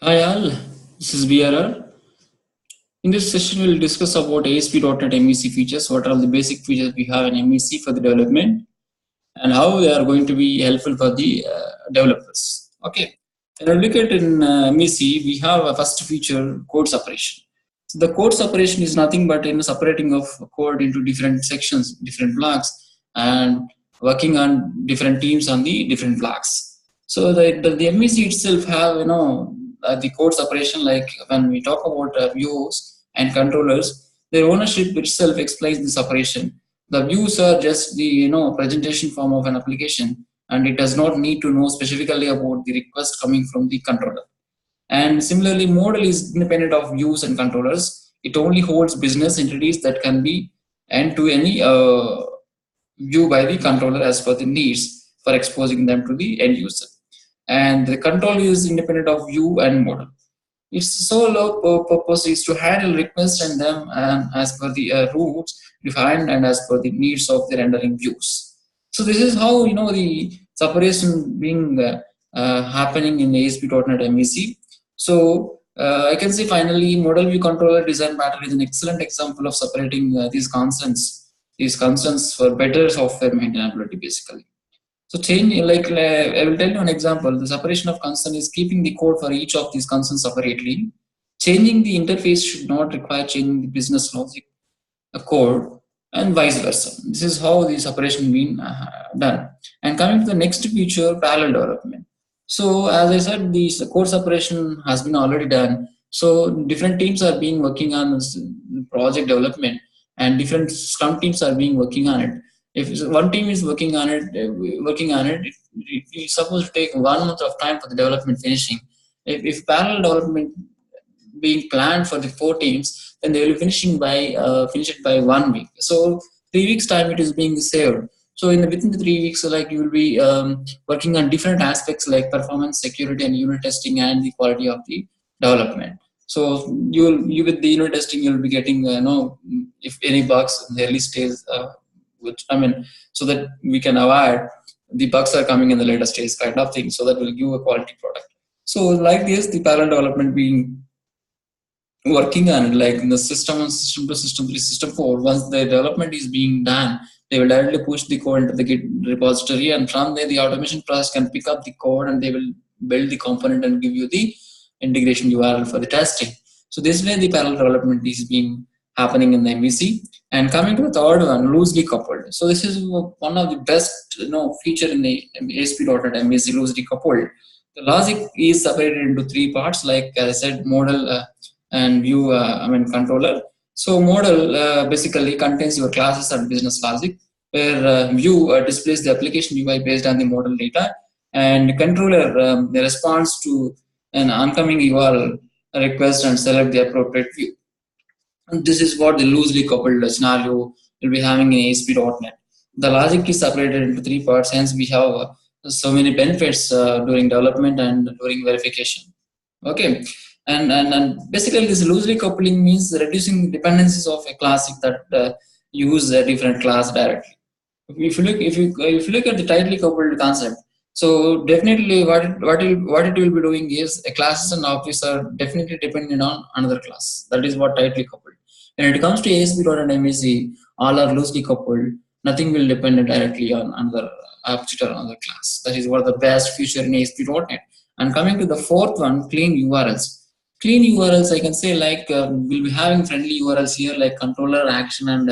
Hi all, this is BRR. In this session, we'll discuss about ASP.NET MEC features. What are the basic features we have in MEC for the development, and how they are going to be helpful for the developers. Okay, when we look at in MEC, we have a first feature, code separation. So the code separation is nothing but in separating of code into different sections, different blocks, and working on different teams on the different blocks. So the MEC itself have the code separation. Like when we talk about views and controllers, their ownership itself explains the separation. The views are just the presentation form of an application, and it does not need to know specifically about the request coming from the controller. And similarly, model is independent of views and controllers. It only holds business entities that can be end to any view by the controller as per the needs for exposing them to the end user. And the control is independent of view and model. Its sole purpose is to handle requests and them as per the rules defined and as per the needs of the rendering views. So this is how the separation being happening in ASP.NET MEC. So I can say finally, model view controller design pattern is an excellent example of separating these concerns for better software maintainability basically. So change, I will tell you an example. The separation of concern is keeping the code for each of these concerns separately. Changing the interface should not require changing the business logic, the code, and vice versa. This is how the separation being done. And coming to the next feature, parallel development. So as I said, the code separation has been already done. So different teams are being working on this project development, and different Scrum teams are being working on it. If one team is it's supposed to take 1 month of time for the development finishing. If parallel development being planned for the 4 teams, then they will finish it by 1 week. So 3 weeks time it is being saved. So within the 3 weeks, like you will be working on different aspects like performance, security, and unit testing, and the quality of the development. So you with the unit testing, you'll be getting if any bugs in the early stage, which so that we can avoid the bugs are coming in the later stage kind of thing. So that will give a quality product. So like this, the parallel development being working on it, like in the system system to system 3, system 4. Once the development is being done, they will directly push the code into the Git repository, and from there the automation process can pick up the code and they will build the component and give you the integration URL for the testing. So this way the parallel development is being happening in the MEC. And coming to the third one, loosely coupled. So this is one of the best feature in the ASP.NET MEC, loosely coupled. The logic is separated into 3 parts, like as I said, model and view controller. So model basically contains your classes and business logic, where view displays the application UI based on the model data, and controller the response to an oncoming URL request and select the appropriate view. And this is what the loosely coupled scenario will be having in ASP.NET. The logic is separated into 3 parts, hence we have so many benefits during development and during verification. Okay, and basically this loosely coupling means reducing dependencies of a class that use a different class directly. If you look at the tightly coupled concept, so definitely what it will be doing is a classes and objects are definitely dependent on another class. That is what tightly coupled. When it comes to ASP.NET MEC, all are loosely coupled. Nothing will depend directly on another object or another class. That is what the best feature in ASP.NET. And coming to the fourth one, clean URLs. Clean URLs, I can say, like we'll be having friendly URLs here, like controller, action, and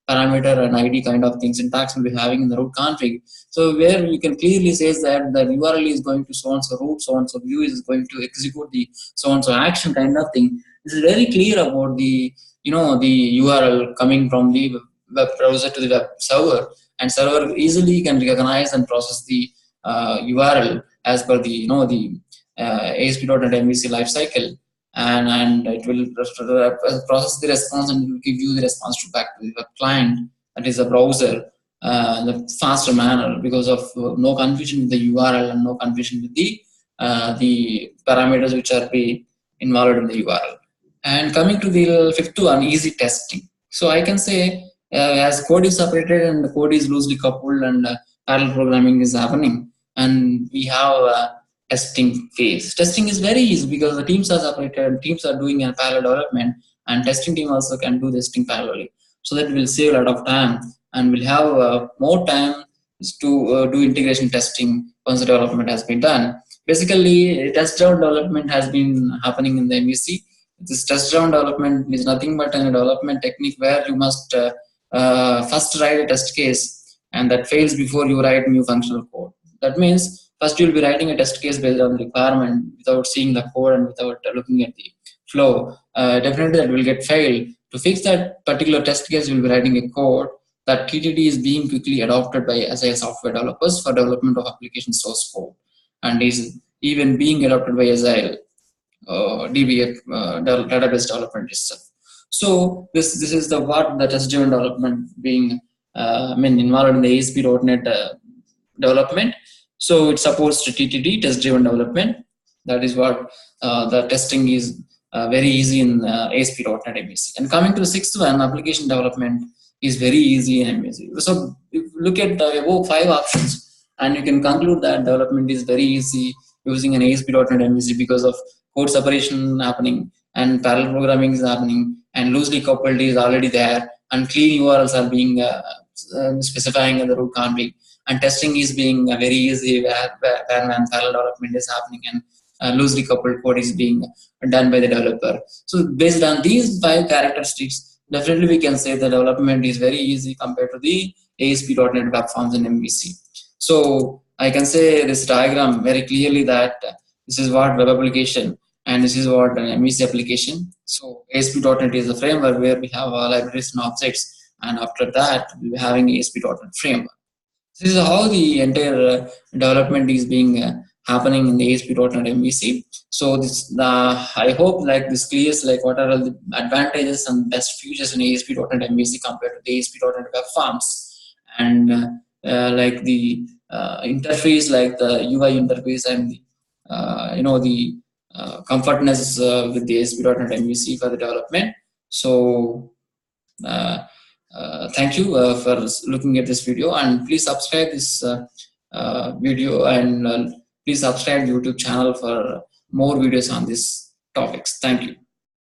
parameter and ID kind of things. Syntax will be having in the root config. So where you can clearly say that the URL is going to so and so root, so and so view is going to execute the so and so action kind of thing. This is very clear about the the URL coming from the web browser to the web server, and server easily can recognize and process the URL as per the the ASP.NET MEC lifecycle, and it will process the response and it will give you the response back to the web client, that is a browser, in a faster manner, because of no confusion with the URL and no confusion with the parameters which are be involved in the URL. And coming to the fifth one, easy testing. So I can say as code is separated and the code is loosely coupled and parallel programming is happening, and we have testing phase. Testing is very easy because the teams are separated, teams are doing a parallel development, and testing team also can do this thing parallelly. So that will save a lot of time, and we'll have more time to do integration testing once the development has been done. Basically, test-driven development has been happening in the MVC. This test-driven development is nothing but a development technique where you must first write a test case, and that fails before you write new functional code. That means first you'll be writing a test case based on the requirement without seeing the code and without looking at the flow. Definitely that will get failed. To fix that particular test case, you'll be writing a code that TTD is being quickly adopted by Agile software developers for development of application source code, and is even being adopted by Agile DB database development itself. So this is the what the test-driven development being involved in the ASP.NET development. So it supports TTD, test-driven development. That is what the testing is very easy in ASP.NET MVC. And coming to the sixth one, application development is very easy in MVC. So if you look at the above 5 options, and you can conclude that development is very easy using an ASP.NET MVC because of code separation happening, and parallel programming is happening, and loosely coupled is already there, and clean URLs are being specifying in the root config, and testing is being very easy where when parallel development is happening, and loosely coupled code is being done by the developer. So based on these 5 characteristics, definitely we can say the development is very easy compared to the ASP.NET Web Forms in MVC. So I can say this diagram very clearly that this is what web application and this is what an MVC application. So ASP.NET is a framework where we have our libraries and objects, and after that we'll be having ASP.NET framework. This is how the entire development is being happening in the ASP.NET MVC. So this, I hope like this clears like what are all the advantages and best features in ASP.NET MVC compared to the ASP.NET Web Forms, and like the interface, like the UI interface, and the the comfortness with the ASP.NET MVC for the development. So thank you for looking at this video, and please subscribe this video, and please subscribe YouTube channel for more videos on these topics. Thank you.